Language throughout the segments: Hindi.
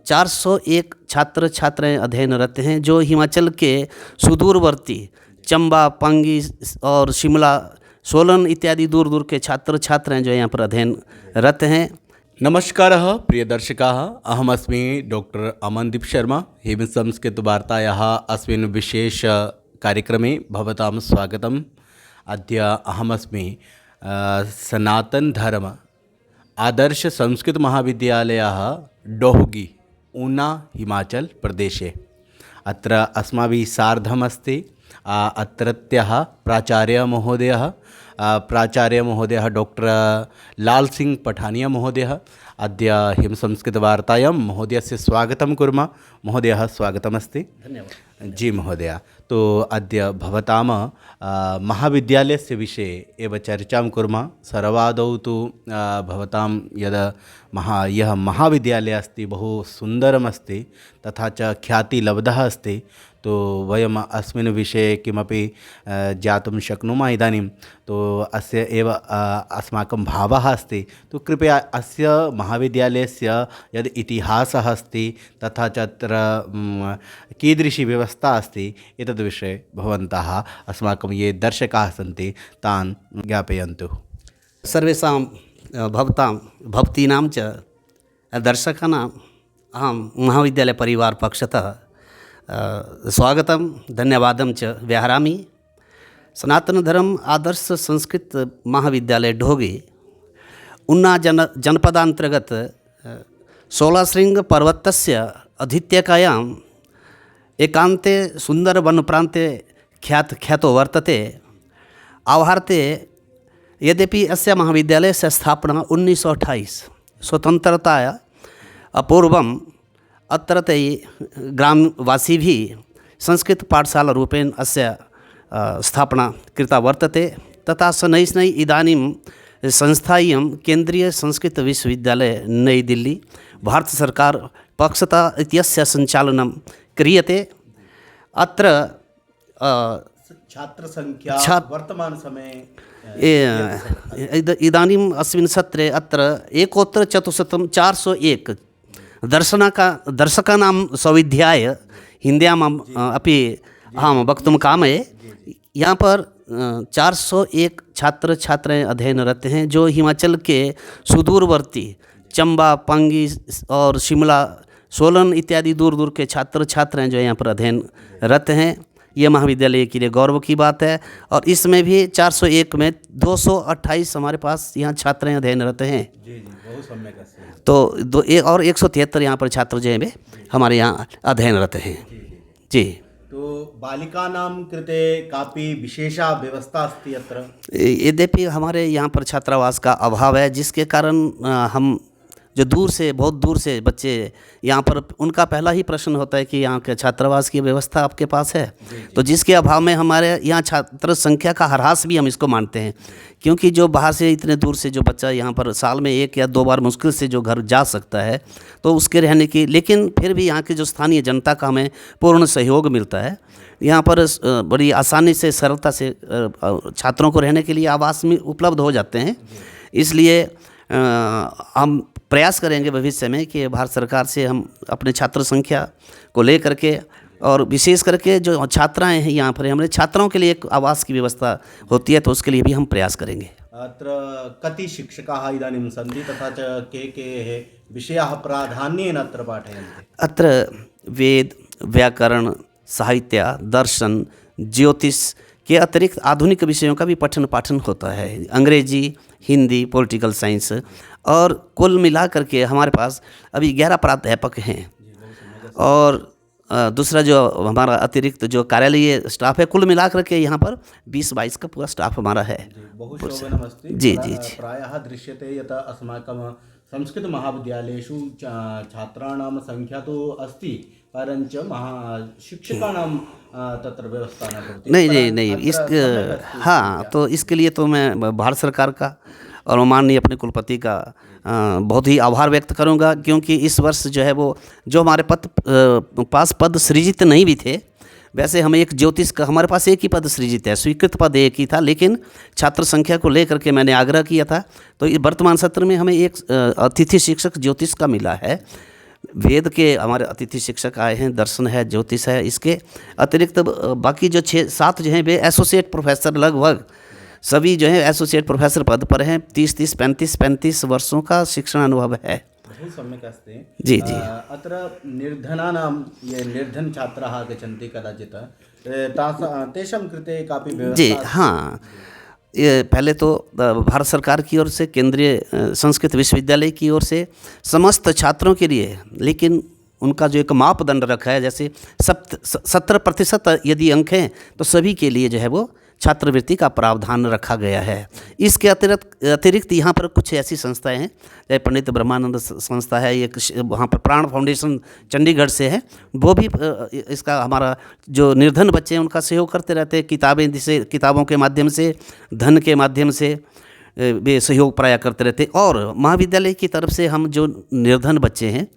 401 छात्र छात्राएं अध्ययनरत हैं जो हिमाचल के सुदूरवर्ती चंबा, पांगी और शिमला, सोलन इत्यादि दूर दूर के छात्र छात्राएं जो यहाँ पर अध्ययनरत हैं। नमस्कारः प्रियदर्शकाः, अहमस्मि डॉक्टर अमनदीप शर्मा। हिम संस्कृतवार्तायाः अस्मिन् विशेषकार्यक्रमे भवतां स्वागतम्। अद्य अहमस्मि सनातनधर्म आदर्श संस्कृत महाविद्यालयः डोहगी, ऊना, हिमाचल प्रदेशे। अत्र अस्माभिः सार्धमस्ति अत्रत्यः प्राचार्यमहोदयः डॉक्टर लाल सिंह पठानिया महोदयः। अद्य हिम संस्कृतवार्तायां महोदयस्य स्वागतं कुर्मः। महोदयः स्वागतमस्ति। धन्यवाद। जी महोदय, तो अद्य भवतां महाविद्यालयस्य विषये एव चर्चां कुर्मः। सर्वादौ तु भवतां यः महाविद्यालयः अस्ति बहु सुन्दरमस्ति तथा च ख्यातिलब्धः अस्ति। तो वयम् अस्मिन् विषये किमपि ज्ञातुं शक्नुमः इदानीं। तो अस्य एव अस्माकं भावः अस्ति। तो कृपया अस्य महाविद्यालयस्य यद् इतिहासः अस्ति तथा च अत्र कीदृशी व्यवस्था अस्ति एतद्विषये भवन्तः अस्माकं ये दर्शकाः सन्ति तान् ज्ञापयन्तु। सर्वेषां भवतीनां च दर्शकानाम् अहं महाविद्यालयपरिवारपक्षतः स्वागतं धन्यवादं च व्याहरामि। सनातनधर्म आदर्श संस्कृत महाविद्यालय ढोगी उन्ना जनपदान्तर्गत शोलाशृङ्ग पर्वतस्य अधीत्यकायाम् एकान्ते सुन्दरवनप्रान्ते ख्यातो वर्तते। आवाहर्ते यद्यपि अस्य महाविद्यालयस्य स्थापना 1928 स्वतन्त्रतायाः पूर्वम् अत्रत्य ग्रामवासिभिः संस्कृत पाठशाला रूपेण अस्य स्थापना कृता वर्तते। तथा शनैः शनैः इदानीं संस्था इयं केन्द्रीय संस्कृत विश्वविद्यालय नई दिल्ली भारत सर्वकार पक्षतः इत्यस्य सञ्चालनं क्रियते। अत्र छात्रसंख्या वर्तमानसमये इदानीम् अस्मिन् सत्रे अत्र एकोत्तर 401 दर्शकानां सौविध्याय हिन्द्याम् अपि अहं वक्तुं कामये। यहाँ पर 401 छात्र छात्राएं अध्ययनरत हैं जो हिमाचल के सुदूरवर्ती चंबा, पांगी और शिमला, सोलन इत्यादि दूर दूर के छात्र छात्राएं जो यहाँ पर अध्ययनरत हैं। ये महाविद्यालय के लिए गौरव की बात है। और इसमें भी 401 में 228 हमारे पास यहाँ छात्राएं अध्ययनरत हैं। जी बहुत सम्यक अस्ति। तो 173 यहाँ पर छात्र जो हैं हमारे यहाँ अध्ययनरत हैं। जी। तो बालिकानां कृते कापि विशेषा व्यवस्था अस्ति अत्र? यद्यपि हमारे यहाँ पर छात्रावास का अभाव है, जिसके कारण हम जो बहुत दूर से बच्चे यहाँ पर, उनका पहला ही प्रश्न होता है कि यहाँ के छात्रावास की व्यवस्था आपके पास है। तो जिसके अभाव में हमारे यहाँ छात्र संख्या का ह्रास भी हम इसको मानते हैं, क्योंकि जो बाहर से इतने दूर से जो बच्चा यहाँ पर साल में 1 या 2 बार मुश्किल से जो घर जा सकता है, तो उसके रहने की, लेकिन फिर भी यहाँ की जो स्थानीय जनता का हमें पूर्ण सहयोग मिलता है। यहाँ पर बड़ी आसानी से, सरलता से छात्रों को रहने के लिए आवास में उपलब्ध हो जाते हैं। इसलिए हम प्रयास करेंगे भविष्य में कि भारत सरकार से हम अपने छात्र संख्या को लेकर के, और विशेष करके जो छात्राएं हैं यहाँ पर, हमारे छात्राओं के लिए एक आवास की व्यवस्था होती है, तो उसके लिए भी हम प्रयास करेंगे। अत्र कति शिक्षकाः इदानीं सन्ति तथा च के विषयाः प्राधान्येन अत्र पाठयन्ति? अत्र वेद, व्याकरण, साहित्य, दर्शन, ज्योतिष के अतिरिक्त आधुनिक विषयों का भी पठन पाठन होता है। अंग्रेजी, हिंदी, पॉलिटिकल साइंस, और कुल मिला करके हमारे पास अभी 11 प्राध्यापक हैं। और दूसरा जो हमारा अतिरिक्त जो कार्यालयीय स्टाफ है, कुल मिला करके यहाँ पर 20-22 का पूरा स्टाफ हमारा है। जी। प्रायः दृश्यते यत् अस्माकं संस्कृत महाविद्यालयेषु छात्राणां संख्या तो अस्ति, परञ्च शिक्षकाणां तत्र व्यवस्था न भवति। नहीं। हाँ, तो इसके लिए तो मैं भारत सरकार का और माननीय अपने कुलपति का बहुत ही आभार व्यक्त करूंगा, क्योंकि इस वर्ष जो है वो जो हमारे पास पद सृजित नहीं भी थे, वैसे हमें एक ज्योतिष का, हमारे पास एक ही पद सृजित है, स्वीकृत पद एक ही था, लेकिन छात्र संख्या को लेकर के मैंने आग्रह किया था, तो वर्तमान सत्र में हमें एक अतिथि शिक्षक ज्योतिष का मिला है। वेद के हमारे अतिथि शिक्षक आए हैं, दर्शन है, ज्योतिष है, इसके अतिरिक्त बाकी जो 6-7 जो हैं वे एसोसिएट प्रोफेसर, लगभग सभी जो है एसोसिएट प्रोफेसर पद पर हैं। 30-30, 35-35 वर्षों का शिक्षण अनुभव है। बहु सम्यक् अस्ति। जी जी। अत्र निर्धनानां ये निर्धनछात्राः आगच्छन्ति कदाचित्, तेषां कृते कापि जी व्यवस्था? हाँ, ये पहले तो भारत सरकार की ओर से, केंद्रीय संस्कृत विश्वविद्यालय की ओर से समस्त छात्रों के लिए, लेकिन उनका जो एक मापदंड रखा है, जैसे 70% यदि अंक हैं तो सभी के लिए जो है वो छात्रवृत्ति का प्रावधान रखा गया है। इसके अतिरिक्त यहाँ पर कुछ ऐसी संस्थाएं हैं, जैसे पंडित ब्रह्मानंद संस्था है, एक वहाँ पर प्राण फाउंडेशन चंडीगढ़ से है, वो भी इसका हमारा जो निर्धन बच्चे हैं उनका सहयोग करते रहते हैं। किताबों के माध्यम से, धन के माध्यम से वे सहयोग प्राय करते रहते हैं। और महाविद्यालय की तरफ से हम जो निर्धन बच्चे हैं,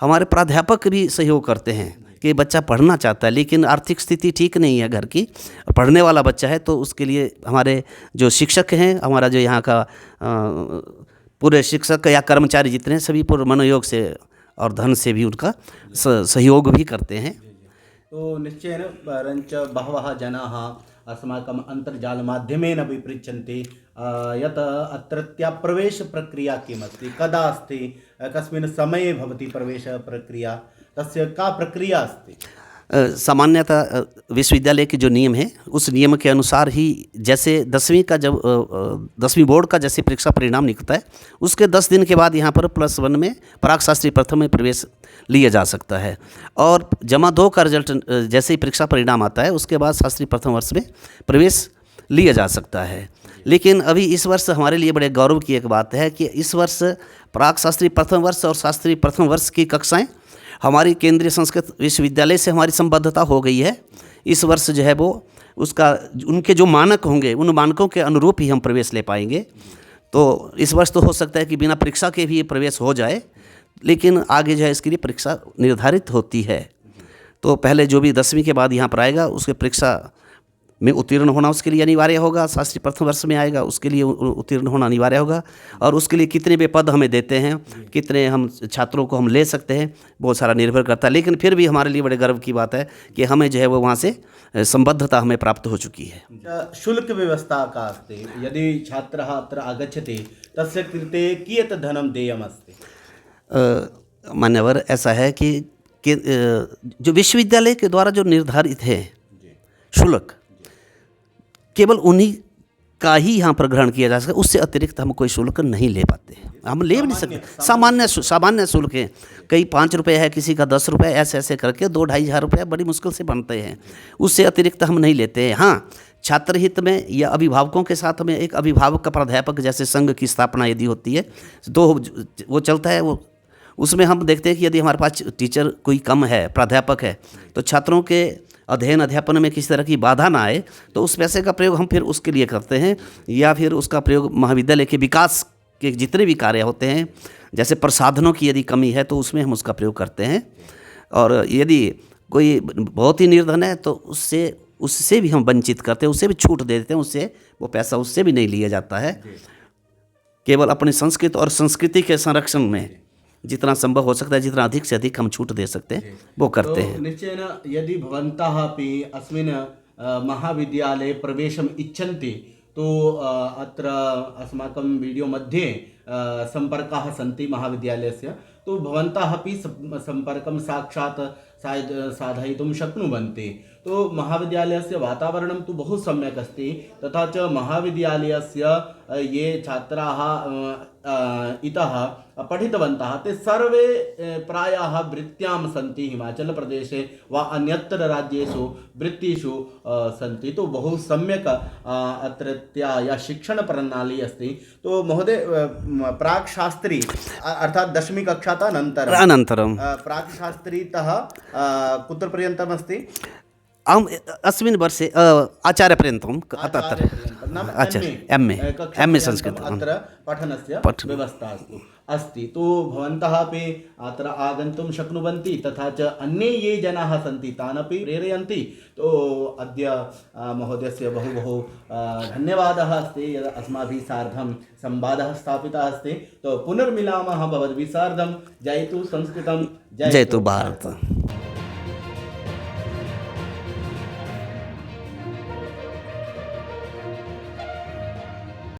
हमारे प्राध्यापक भी सहयोग करते हैं कि बच्चा पढ़ना चाहता है लेकिन आर्थिक स्थिति ठीक नहीं है घर की, पढ़ने वाला बच्चा है, तो उसके लिए हमारे जो शिक्षक हैं, हमारा जो यहाँ का पूरे शिक्षक या कर्मचारी जितने सभी पूर्ण मनोयोग से और धन से भी उनका सहयोग भी करते हैं। तो निश्चयेन परञ्च बहवः जनाः अस्माकम् अन्तर्जालमाध्यमेन अपि पृच्छन्ति यत् अत्रत्या प्रवेशप्रक्रिया किमस्ति, कदा अस्ति, कस्मिन् समये भवति प्रवेशप्रक्रिया, तस्य का प्रक्रिया अस्ति? सामान्यतः विश्वविद्यालय के जो नियम है उस नियम के अनुसार ही, जैसे 10वीं का जब 10वीं बोर्ड का जैसे परीक्षा परिणाम निकलता है उसके 10 दिन के बाद यहाँ पर +1 में प्राक शास्त्री प्रथम में प्रवेश लिया जा सकता है। और जमा 2 का रिजल्ट जैसे ही परीक्षा परिणाम आता है उसके बाद शास्त्री प्रथम वर्ष में प्रवेश लिया जा सकता है। लेकिन अभी इस वर्ष हमारे लिए बड़े गौरव की एक बात है कि इस वर्ष प्राक शास्त्री प्रथम वर्ष और शास्त्री प्रथम वर्ष की कक्षाएँ हमारी केंद्रीय संस्कृत विश्वविद्यालय से हमारी संबद्धता हो गई है। इस वर्ष जो है वो उसका उनके जो मानक होंगे उन मानकों के अनुरूप ही हम प्रवेश ले पाएंगे। तो इस वर्ष तो हो सकता है कि बिना परीक्षा के भी प्रवेश हो जाए, लेकिन आगे जो है इसके लिए परीक्षा निर्धारित होती है। तो पहले जो भी 10वीं के बाद यहाँ पर आएगा उसके परीक्षा में उत्तीर्ण होना उसके लिए अनिवार्य होगा। शास्त्री प्रथम वर्ष में आएगा उसके लिए उत्तीर्ण होना अनिवार्य होगा। और उसके लिए कितने वे पद हमें देते हैं, कितने हम छात्रों को हम ले सकते हैं, बहुत सारा निर्भर करता है। लेकिन फिर भी हमारे लिए बड़े गर्व की बात है कि हमें जो है वो वहाँ से संबद्धता हमें प्राप्त हो चुकी है। शुल्क व्यवस्था का अस्ति, यदि छात्रः अत्र आगच्छति तस्य कृते कियत् धनं देयमस्ति? मान्यवर, ऐसा है कि जो विश्वविद्यालय के द्वारा जो निर्धारित है शुल्क, केवल उन्हीं का ही यहाँ पर ग्रहण किया जा सकता है। उससे अतिरिक्त हम कोई शुल्क नहीं ले पाते, हम ले भी नहीं सकते। सामान्य शुल्क है, कई 5 रुपये है, किसी का 10 रुपये, ऐसे करके 2-2.5 हज़ार रुपये बड़ी मुश्किल से बनते हैं। उससे अतिरिक्त हम नहीं लेते हैं। हाँ, छात्र हित में या अभिभावकों के साथ में एक अभिभावक का प्राध्यापक जैसे संघ की स्थापना यदि होती है तो वो चलता है। वो उसमें हम देखते हैं कि यदि हमारे पास टीचर कोई कम है, प्राध्यापक है, तो छात्रों के अध्ययन में किसी तरह की बाधा ना आए तो उस पैसे का प्रयोग हम फिर उसके लिए करते हैं, या फिर उसका प्रयोग महाविद्यालय के विकास के जितने भी कार्य होते हैं, जैसे प्रसाधनों की यदि कमी है तो उसमें हम उसका प्रयोग करते हैं। और यदि कोई बहुत ही निर्धन है तो उससे भी हम वंचित करते हैं, उससे भी छूट दे देते हैं, उससे वो पैसा उससे भी नहीं लिया जाता है। केवल अपनी संस्कृत और संस्कृति के संरक्षण में जितना संभव हो सकता है, जितना अधिक से अधिक हम छूट दे सकते हैं वो करते हैं। निश्चयेन यदि भवन्तः अपि अस्मिन् महाविद्यालये प्रवेशम् इच्छन्ति तो अत्र अस्माकं वीडियो मध्ये सम्पर्काः सन्ति महाविद्यालयस्य, तो भवन्तः अपि सम्पर्कं साक्षात् साधयितुं शक्नुवन्ति। तो महाविद्यालयस्य वातावरणं तु बहु सम्यक् अस्ति, तथा च महाविद्यालयस्य ये छात्राः इतः पठितवन्तः ते सर्वे प्रायः वृत्त्यां सन्ति, हिमाचलप्रदेशे वा अन्यत्र राज्येषु वृत्तिषु सन्ति। तो बहु सम्यक् अत्रत्या या शिक्षणप्रणाली अस्ति। तो महोदय, प्राक् शास्त्री अर्थात् 10वीं कक्षातः अनन्तरं प्राक् शास्त्रीतः कुत्र पर्यन्तम् अस्ति? अस्मिन् वर्षे आचार्यपर्यन्तम् आचार्य एम् ए संस्कृत अत्र पठनस्य व्यवस्था अस्ति। अस्ति तो भवन्तः अपि अत्र आगन्तुं शक्नुवन्ति तथा च अन्ये ये जनाः सन्ति तान् अपि प्रेरयन्ति तो अद्य महोदयस्य बहु बहु धन्यवादः अस्ति यद् अस्माभिः सार्धं संवादः स्थापितः अस्ति तो पुनर्मिलामः भवद्भिः सार्धं जयतु संस्कृतं जय तु भारत।